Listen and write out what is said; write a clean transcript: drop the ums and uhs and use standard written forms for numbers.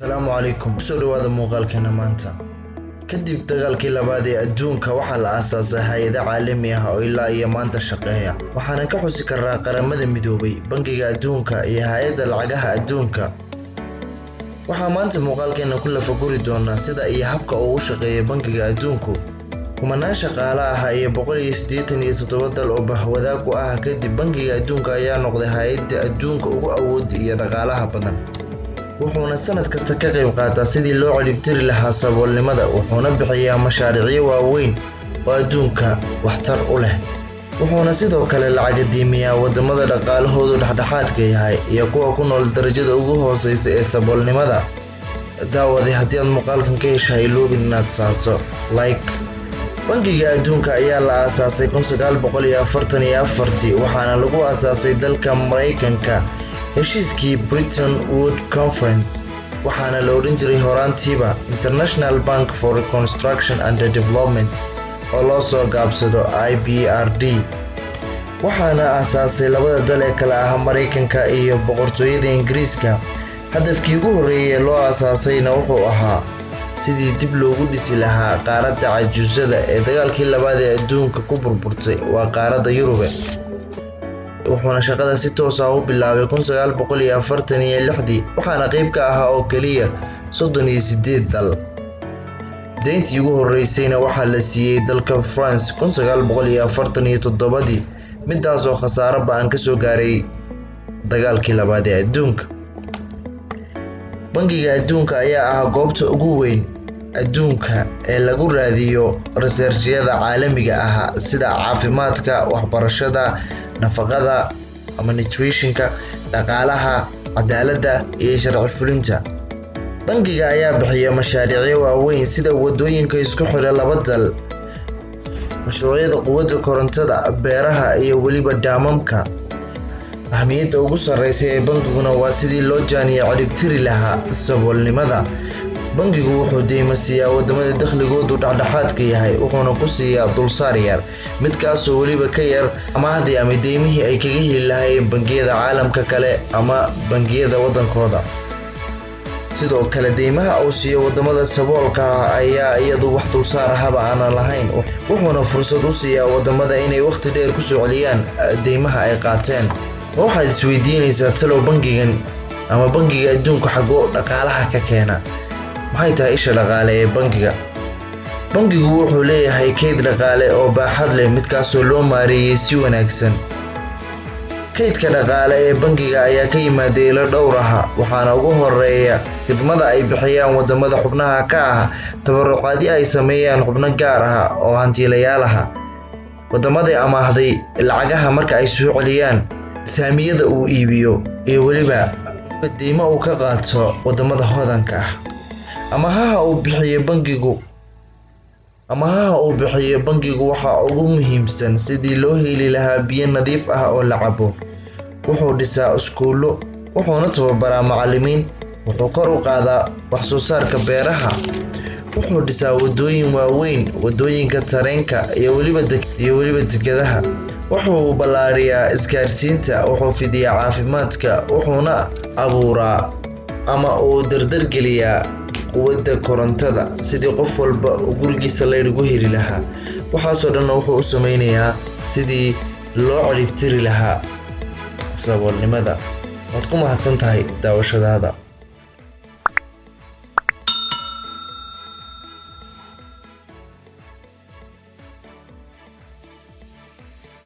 Asalaamu calaykum. Soo dhawaada muuqaalkeena maanta. Kadib dagaalkii labaad ee adduunka waxaa la aasaasay hay'ado caalami ah oo ilaa iyo maanta shaqeeya. Waxaan ka xusi karnaa Qaramada Midoobay, Bangiga Adduunka iyo Hay'adda Lacagaha Adduunka. Waxaan maanta muuqaalkeena ku lafaguri doonaa sida iyo habka uu u shaqeeyo Bangiga Adduunku. Kumanaan shaqaale ah iyo 187 dal oo bahwadaag u ah kadib Bangiga Adduunka ayaa noqday hay'adda adduunka ugu awoodda iyo dhaqaalaha badan. wuxuuna sanad kasta ka qayb qaataa sidii loo ciribtiri lahaa saboolnimada, wuxuuna bixiyaa mashaariicyo waaweyn oo adduunka waxtar u leh. wuxuuna sidoo kale lacag diimiyaa wadamada dhaqaalahoodu dhexdhexaadka yahay iyo kuwa ku nool darajada ugu hooseysa ee saboolnimada. daawade haddii aad muuqaalkan ka heshay iloobin inaad saarto like. Bangiga Adduunka ayaa la aasaasay 1944 waxaana lagu aasaasay dalka Mareykanka heshiiskii Bretton Woods Conference, waxaana la odhan jiray horaantiiba International Bank for Reconstruction and Development oo loo soo gaabsado IBRD. waxaana aasaasay labada dal ee kala ah Mareykanka iyo boqortooyada Ingiriiska. hadafkii ugu horreeyay ee loo aasaasayna wuxuu ahaa sidii dib loogu dhisi lahaa qaaradda cajuusada ee dagaalkii labaad ee adduunka ku burburtay, waa qaaradda Yurub. wuxuuna shaqada si toos ah u bilaabay 1946 waxaana qayb ka ahaa oo kaliya 38 dal. deyntii ugu horreysayna waxaa la siiyey dalka France 1947 midaas oo khasaaro ba'an ka soo gaaray dagaalkii labaad ee adduunka. Bangiga Adduunka ayaa ah goobta ugu weyn adduunka ee lagu raadiyo research-yada caalamiga ah sida caafimaadka, waxbarashada, nafaqada ama nutrition-ka, dhaqaalaha, cadaaladda iyo sharci fulinta. Bangiga ayaa bixiya mashaariicyo waaweyn sida wadooyinka isku xira laba dal, mashruucyada quwadda korontada, beeraha iyo weliba daamamka. ahmiyadda ugu sarreysa ee bangiguna waa sidii loo ciribtiri lahaa saboolnimada. bangigu wuxuu deymo siiyaa wadamada dakhligoodu dhexdhexaadka yahay, wuxuuna ku siiyaa dulsaar yar, midkaasoo weliba ka yar amaahdii ama deymihii ay kaga heli lahaayeen bangiyada caalamka kale ama bangiyada wadankooda. sidoo kale deymaha uu siiyo wadamada saboolka ah ayaa iyadu wax dulsaar ahaba aanan lahayn, wuxuuna fursad u siiyaa wadamada inay waqti dheer ku soo celiyaan deymaha ay qaateen. waxaad isweydiinaysaa talow bangigan ama Bangiga Adduunka xagoo dhaqaalaha ka keena? maxay tahay isha dhaqaale ee bangiga? bangigu wuxuu leeyahay kayd dhaqaale oo baaxad leh, midkaasoo loo maareeyay si wanaagsan. kaydka dhaqaale ee bangiga ayaa ka yimaada ilo dhowr ah, waxaana ugu horeeya khidmada ay bixiyaan wadamada xubnaha ka ah, tabarucaadyo ay sameeyaan xubno gaar ah oo hantiilayaal ah, wadamada amaahday lacagaha marka ay soo celiyaan, saamiyada uu iibiyo iyo weliba deymo uu ka qaato wadamada hodanka ah. amahaha uu bixiyo bangigu waxa ugu muhiimsan sidii loo heli lahaa biyo nadiif ah oo la cabo. wuxuu dhisaa iskuulo, wuxuuna tababaraa macallimiin, wuxuu kor u qaadaa wax soo saarka beeraha, wuxuu dhisaa wadooyin waaweyn, wadooyinka tareenka iyo weliba dekedaha. wuxuu ballaariyaa isgaarsiinta, wuxuu fidiyaa caafimaadka, wuxuuna abuuraa ama uu dardargeliyaa quwadda korontada sidii qof walba gurigiisa lagu heli lahaa. waxaasoo dhan wuxuu u sameynayaa sidii loo ciribtiri lahaa saboolnimada. waad ku mahadsan tahay daawashadaada.